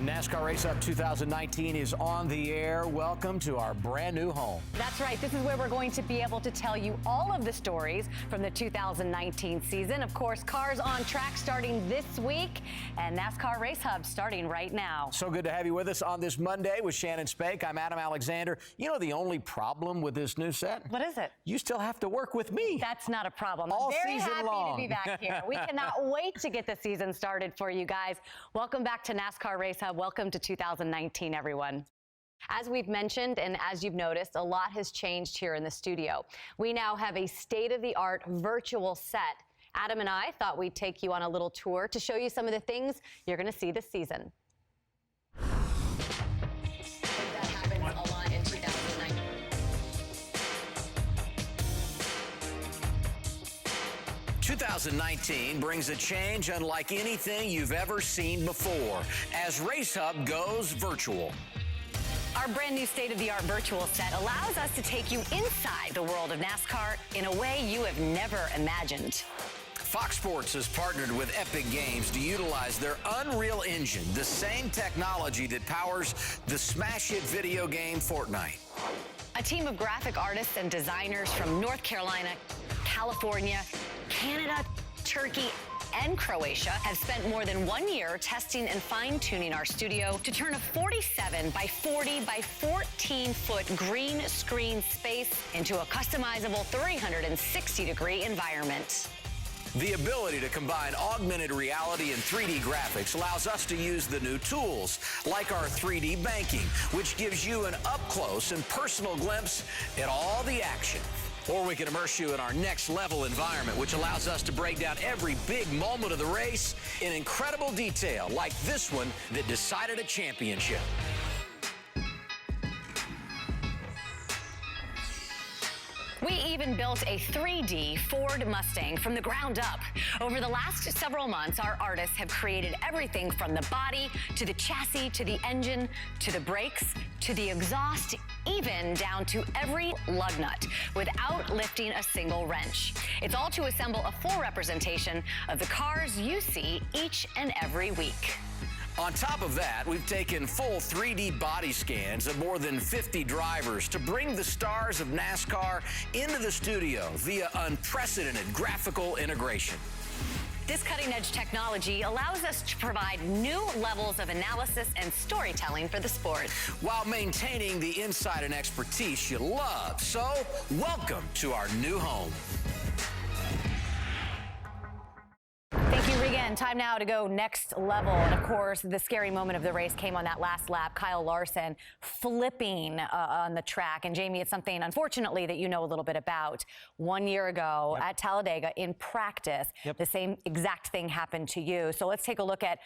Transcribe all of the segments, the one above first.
NASCAR RaceHUB 2019 is on the air. Welcome to our brand new home. That's right. This is where we're going to be able to tell you all of the stories from the 2019 season. Of course, cars on track starting this week and NASCAR RaceHUB starting right now. So good to have you with us on this Monday with Shannon Spake. I'm Adam Alexander. You know the only problem with this new set? What is it? You still have to work with me. That's not a problem. All I'm very season happy long. to be back here. We cannot wait to get the season started for you guys. Welcome back to NASCAR RaceHUB. Welcome to 2019, everyone. As we've mentioned, and as you've noticed, a lot has changed here in the studio. We now have a state-of-the-art virtual set. Adam and I thought we'd take you on a little tour to show you some of the things you're going to see this season. That happened a lot in 2019. 2019 brings a change unlike anything you've ever seen before as RaceHUB goes virtual. Our brand new state-of-the-art virtual set allows us to take you inside the world of NASCAR in a way you have never imagined. Fox Sports has partnered with Epic Games to utilize their Unreal Engine, the same technology that powers the smash hit video game Fortnite. A team of graphic artists and designers from North Carolina, California, Canada, Turkey, and Croatia have spent more than 1 year testing and fine-tuning our studio to turn a 47 by 40 by 14 foot green screen space into a customizable 360-degree environment. The ability to combine augmented reality and 3D graphics allows us to use the new tools, like our 3D banking, which gives you an up-close and personal glimpse at all the action. Or we can immerse you in our next level environment, which allows us to break down every big moment of the race in incredible detail, like this one that decided a championship. We even built a 3D Ford Mustang from the ground up. Over the last several months, our artists have created everything from the body to the chassis to the engine to the brakes to the exhaust, even down to every lug nut without lifting a single wrench. It's all to assemble a full representation of the cars you see each and every week. On top of that, we've taken full 3D body scans of more than 50 drivers to bring the stars of NASCAR into the studio via unprecedented graphical integration. This cutting-edge technology allows us to provide new levels of analysis and storytelling for the sport, while maintaining the insight and expertise you love. So, welcome to our new home. Thank you, Regan. Time now to go next level. And of course, the scary moment of the race came on that last lap. Kyle Larson flipping on the track. And Jamie, it's something, unfortunately, that you know a little bit about. 1 year ago at Talladega in practice, the same exact thing happened to you. So let's take a look at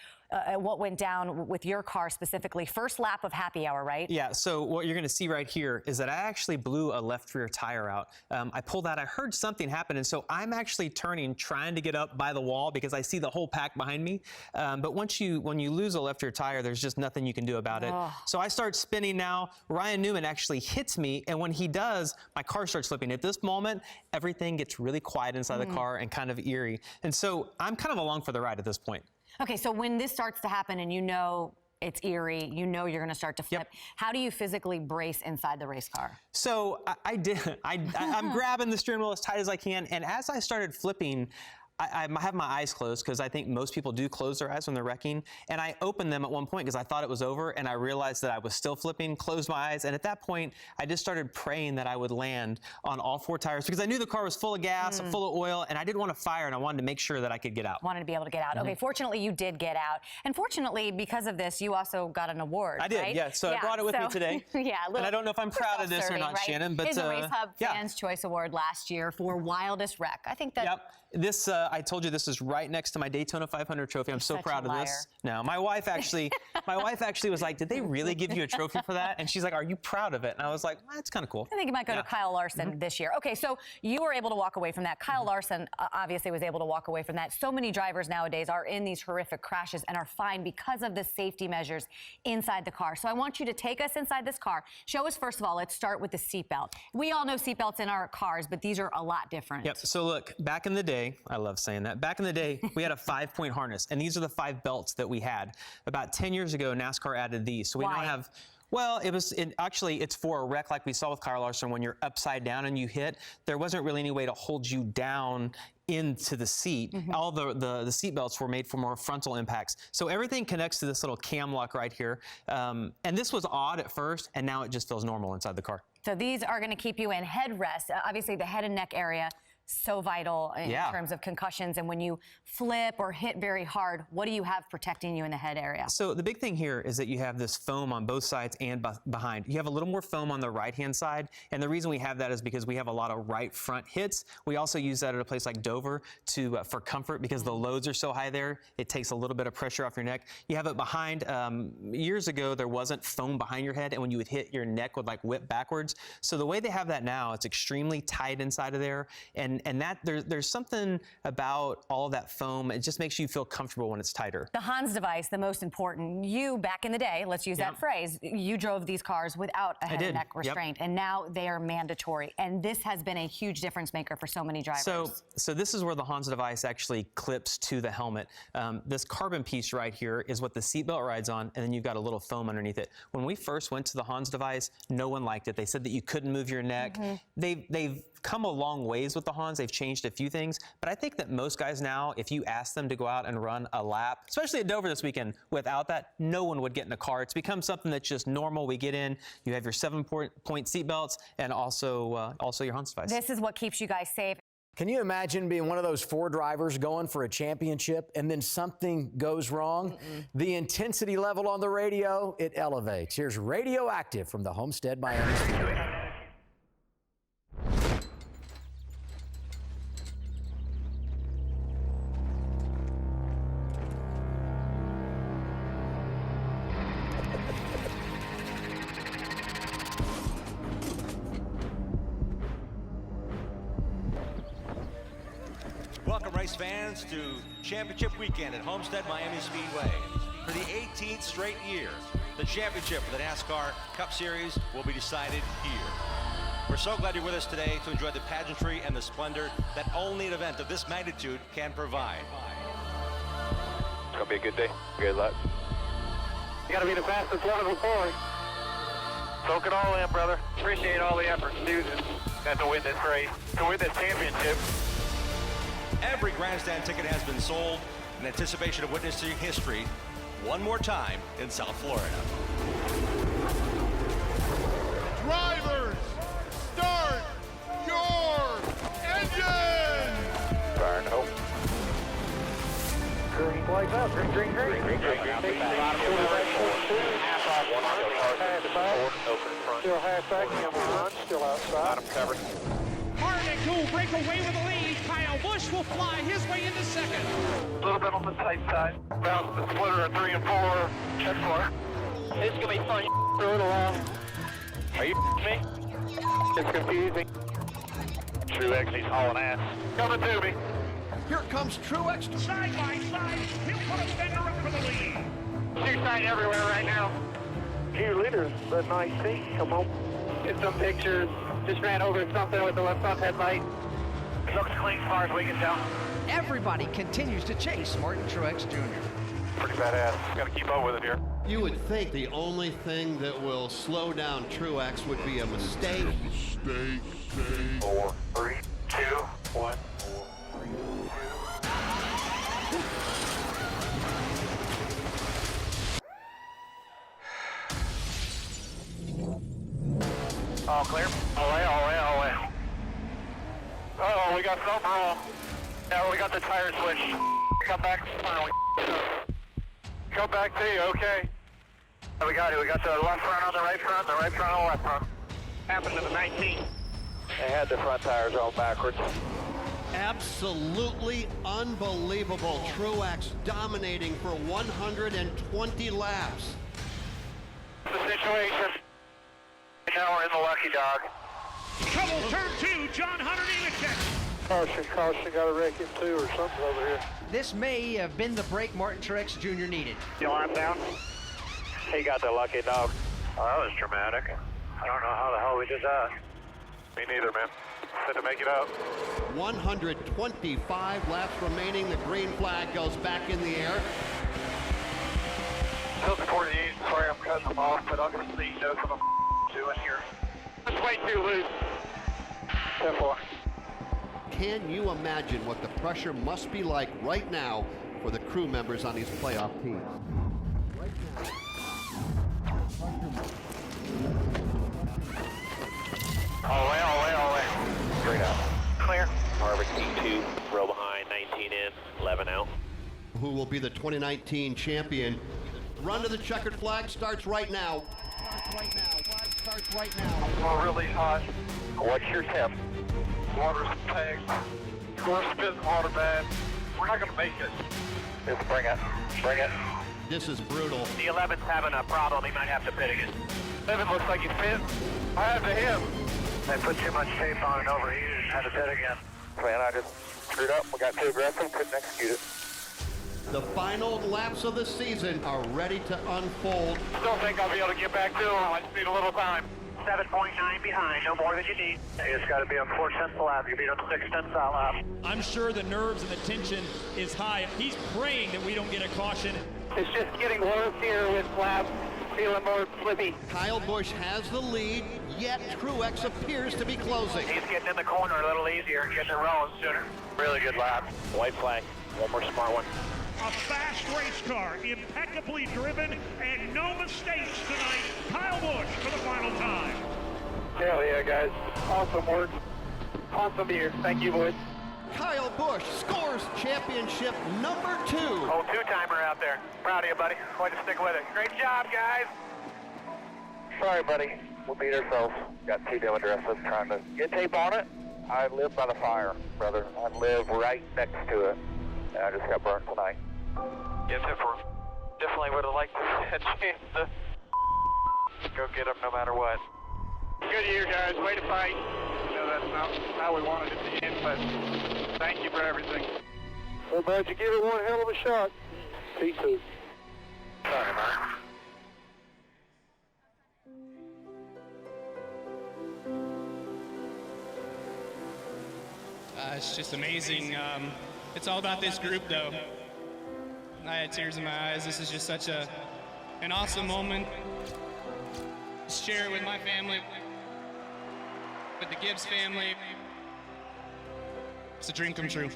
what went down with your car specifically. First lap of happy hour, right? Yeah, so what you're going to see right here is that I actually blew a left rear tire out. I pulled out, I heard something happen, and so I'm actually turning, trying to get up by the wall because I see the whole pack behind me. But when you lose a left rear tire, there's just nothing you can do about it. So I start spinning now. Ryan Newman actually hits me, and when he does, my car starts flipping. At this moment, everything gets really quiet inside the car and kind of eerie. And so I'm kind of along for the ride at this point. Okay, so when this starts to happen and you know it's eerie, you know you're going to start to flip, how do you physically brace inside the race car? So I'm grabbing the steering wheel as tight as I can, and as I started flipping, I have my eyes closed because I think most people do close their eyes when they're wrecking. And I opened them at one point because I thought it was over, and I realized that I was still flipping, closed my eyes. And at that point, I just started praying that I would land on all four tires because I knew the car was full of gas, full of oil, and I didn't want to fire, and I wanted to make sure that I could get out. Wanted to be able to get out. Okay, fortunately, you did get out. And fortunately, because of this, you also got an award, I did, right? yeah. So I brought it with me today. And I don't know if I'm proud of this or not, right? Shannon, but it's a RaceHUB Fans Choice Award last year for wildest wreck. I think that... Yep. This, I told you, this is right next to my Daytona 500 trophy. I'm so proud of this. No, my wife actually was like, did they really give you a trophy for that? And she's like, are you proud of it? And I was like, well, that's kind of cool. I think it might go to Kyle Larson this year. Okay, so you were able to walk away from that. Kyle Larson obviously was able to walk away from that. So many drivers nowadays are in these horrific crashes and are fine because of the safety measures inside the car. So I want you to take us inside this car. Show us, first of all, let's start with the seatbelt. We all know seatbelts in our cars, but these are a lot different. Yep, so look, back in the day, I love love saying that. Back in the day, we had a 5-point harness, and these are the 5 belts that we had. About 10 years ago, NASCAR added these. So we now have, well, actually, it's for a wreck like we saw with Kyle Larson when you're upside down and you hit. There wasn't really any way to hold you down into the seat. All the seat belts were made for more frontal impacts. So everything connects to this little cam lock right here. And this was odd at first, and now it just feels normal inside the car. So these are going to keep you in headrest. Obviously, the head and neck area, so vital in terms of concussions. And when you flip or hit very hard, what do you have protecting you in the head area? So the big thing here is that you have this foam on both sides and behind. You have a little more foam on the right-hand side. And the reason we have that is because we have a lot of right front hits. We also use that at a place like Dover for comfort because the loads are so high there. It takes a little bit of pressure off your neck. You have it behind. Years ago, there wasn't foam behind your head, and when you would hit, your neck would like whip backwards. So the way they have that now, it's extremely tight inside of there. And that there's something about all of that foam. It just makes you feel comfortable when it's tighter. The Hans device, the most important. You, back in the day, let's use that phrase, you drove these cars without a head and neck restraint, and now they are mandatory. And this has been a huge difference maker for so many drivers. So this is where the Hans device actually clips to the helmet. This carbon piece right here is what the seatbelt rides on, and then you've got a little foam underneath it. When we first went to the Hans device, no one liked it. They said that you couldn't move your neck. They've come a long ways with the Hans. They've changed a few things, but I think that most guys now, if you ask them to go out and run a lap, especially at Dover this weekend, without that, no one would get in the car. It's become something that's just normal. We get in, you have your 7-point seat belts, and also your Hans device. This is what keeps you guys safe. Can you imagine being one of those 4 drivers going for a championship and then something goes wrong? The intensity level on the radio, it elevates. Here's Radioactive from the Homestead Miami Speedway. Welcome, race fans, to Championship Weekend at Homestead Miami Speedway. For the 18th straight year, the championship for the NASCAR Cup Series will be decided here. We're so glad you're with us today to enjoy the pageantry and the splendor that only an event of this magnitude can provide. It's going to be a good day. Good luck. You got to be the fastest one of the 4. Soak it all in, brother. Appreciate all the efforts, dude. Got to win this race, to win this championship. Every grandstand ticket has been sold in anticipation of witnessing history one more time in South Florida. Drivers, start your engine! Burn hope. Green flags up. Green, green, green. Green, green, green. Half off. Still half back. Run. Still outside. Bottom covered. Hard and cool, break away with the lead. Kyle Busch will fly his way into second. A little bit on the tight side. Bounce the splitter at 3 and 4. Check 4. It's going to be fun. Throw it along. Are you me? It's confusing. Truex, he's hauling ass. Coming to me. Here comes Truex. Side by side, he'll put a fender up for the lead. Two side everywhere right now. Few leaders, but nice thing. Come on. Get some pictures. Just ran over something with the left front headlight. Looks clean as far as we can tell. Everybody continues to chase Martin Truex Jr. Pretty badass. Got to keep up with it here. You would think the only thing that will slow down Truex would be a mistake. 4, 3, 2, 1. All clear. All right, all right, all right. Uh-oh, we got something wrong. Yeah, we got the tire switched. Come back finally. Come back to you, okay. We got it. We got the left front on the right front on the left front. Happened to the 19. They had the front tires all backwards. Absolutely unbelievable. Truex dominating for 120 laps. The situation. Now we're in the lucky dog. Trouble turn 2, John Hunter Nemechek. Caution, got a wreck him too or something over here. This may have been the break Martin Truex Jr. needed. You arm down? He got the lucky dog. Oh, that was dramatic. I don't know how the hell we did that. Me neither, man. Set to make it out. 125 laps remaining. The green flag goes back in the air. Still 48. Sorry, I'm cutting them off, but I'll get to see you know what I'm doing here. It's way too loose. 10-4. Can you imagine what the pressure must be like right now for the crew members on these playoff teams? Right now. All the way. Straight out. Clear. Harvick P2, row behind, 19 in, 11 out. Who will be the 2019 champion? Run to the checkered flag starts right now. Starts right now. We're really hot. What's your temp? Water's tagged. We're spitting water bad. We're not going to make it. Just bring it. Bring it. This is brutal. The 11's having a problem, he might have to pit again. 11 looks like he's fit. I have to him. They put too much tape on and overheated and had to pit again. Man, I just screwed up. We got too aggressive, couldn't execute it. The final laps of the season are ready to unfold. Still think I'll be able to get back to him. I just need a little time. 7.9 behind, no more than you need. It's got to be on 4/10 lap. You beat on 6/10 lap. I'm sure the nerves and the tension is high. He's praying that we don't get a caution. It's just getting worse here with lap. Feeling more slippy. Kyle Busch has the lead, yet Truex appears to be closing. He's getting in the corner a little easier, getting it rolling sooner. Really good lap. White flag, one more smart one. A fast race car, impeccably driven, and no mistakes tonight. Kyle Busch for the final time. Hell yeah, guys. Awesome work. Awesome year. Thank you, boys. Kyle Busch scores championship number 2. Oh, two-timer out there. Proud of you, buddy. Way to stick with it. Great job, guys. Sorry, buddy. We beat ourselves. Got too damn aggressive trying to get tape on it. I live by the fire, brother. I live right next to it. And I just got burnt tonight. Yes, for definitely would have liked to have a chance to go get him no matter what. Good year, guys. Way to fight. You know, that's not how we wanted it to end, but thank you for everything. Well, glad you gave it one hell of a shot. Peace. Sorry, man. It's just amazing. It's all about this group, though. I had tears in my eyes. This is just such an awesome moment. Share it with my family, with the Gibbs family. It's a dream come true.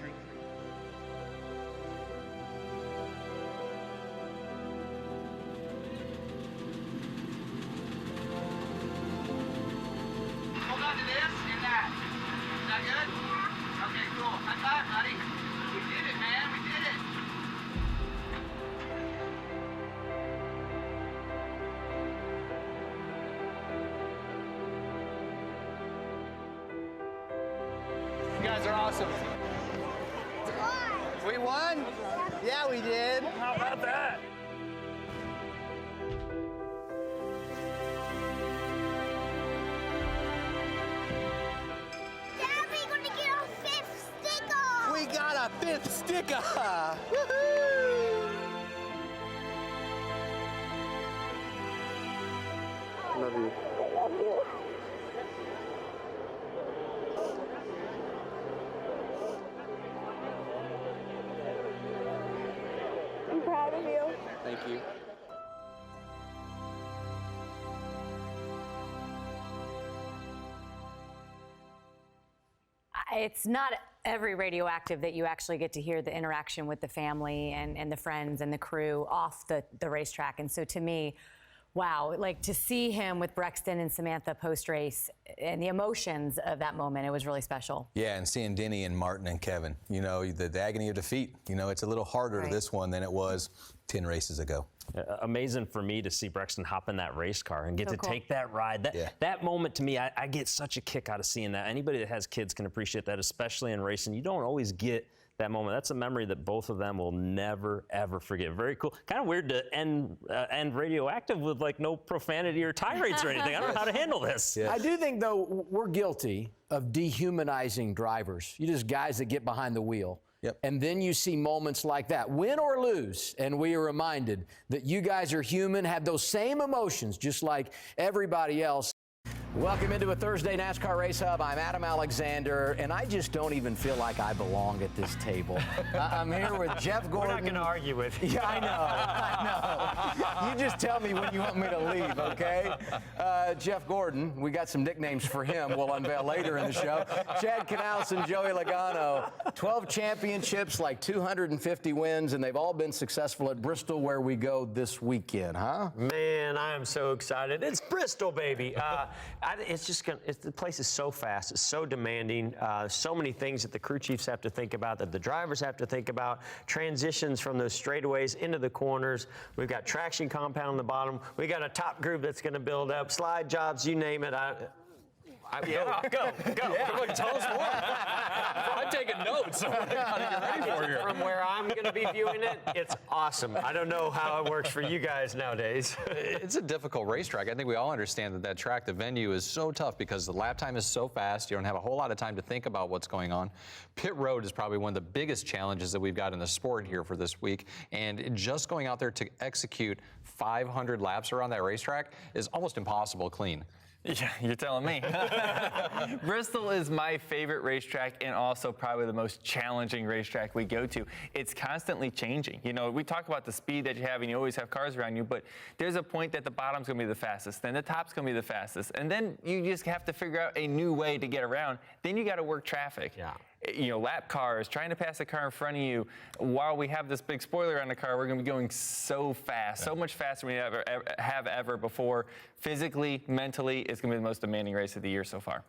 Hold on to this and that. Is that good? Okay, cool. High five, buddy. We did it, man. We did it. You guys are awesome. We won? Yeah, we did. How about that? Dad, we're going to get our 5th sticker. We got a 5th sticker. Woohoo! Love you. Love you. I'm proud of you. Thank you. It's not every radioactive that you actually get to hear the interaction with the family and the friends and the crew off the racetrack. And so to me, wow, like to see him with Brexton and Samantha post-race and the emotions of that moment, it was really special. Yeah, and seeing Denny and Martin and Kevin, you know, the agony of defeat, you know, it's a little harder Right. this one than it was 10 races ago. Amazing for me to see Brexton hop in that race car and get So to cool. take that ride. That moment to me, I get such a kick out of seeing that. Anybody that has kids can appreciate that, especially in racing. You don't always get that moment. That's a memory that both of them will never, ever forget. Very cool. Kind of weird to end Radioactive with like no profanity or tirades or anything. I don't know how to handle this. I do think, though, we're guilty of dehumanizing drivers. You just guys that get behind the wheel. Yep. And then you see moments like that, win or lose, and we are reminded that you guys are human, have those same emotions just like everybody else. Welcome into a Thursday NASCAR Race Hub. I'm Adam Alexander, and I just don't even feel like I belong at this table. I'm here with Jeff Gordon. We're not going to argue with you. Yeah, I know. You just tell me when you want me to leave, okay? Jeff Gordon, we got some nicknames for him we'll unveil later in the show. Chad Canals and Joey Logano. 12 championships, like 250 wins, and they've all been successful at Bristol, where we go this weekend, huh? Man, I am so excited. It's Bristol, baby. The place is so fast. It's so demanding. So many things that the crew chiefs have to think about, that the drivers have to think about. Transitions from those straightaways into the corners. We've got traction compound on the bottom. We got a top group that's going to build up. Slide jobs, you name it. Go. Yeah. Come on, tell us more. I'm taking notes. So I gotta get ready for you. From where I'm going to be viewing it, it's awesome. I don't know how it works for you guys nowadays. It's a difficult racetrack. I think we all understand that track, the venue, is so tough because the lap time is so fast. You don't have a whole lot of time to think about what's going on. Pit road is probably one of the biggest challenges that we've got in the sport here for this week. And just going out there to execute 500 laps around that racetrack is almost impossible clean. Yeah, you're telling me. Bristol is my favorite racetrack and also probably the most challenging racetrack we go to. It's constantly changing. You know, we talk about the speed that you have and you always have cars around you, but there's a point that the bottom's going to be the fastest, then the top's going to be the fastest, and then you just have to figure out a new way to get around. Then you got to work traffic. Yeah. You know, lap cars, trying to pass a car in front of you. While we have this big spoiler on the car, we're going to be going so fast, so much faster than we have ever before. Physically, mentally, it's going to be the most demanding race of the year so far.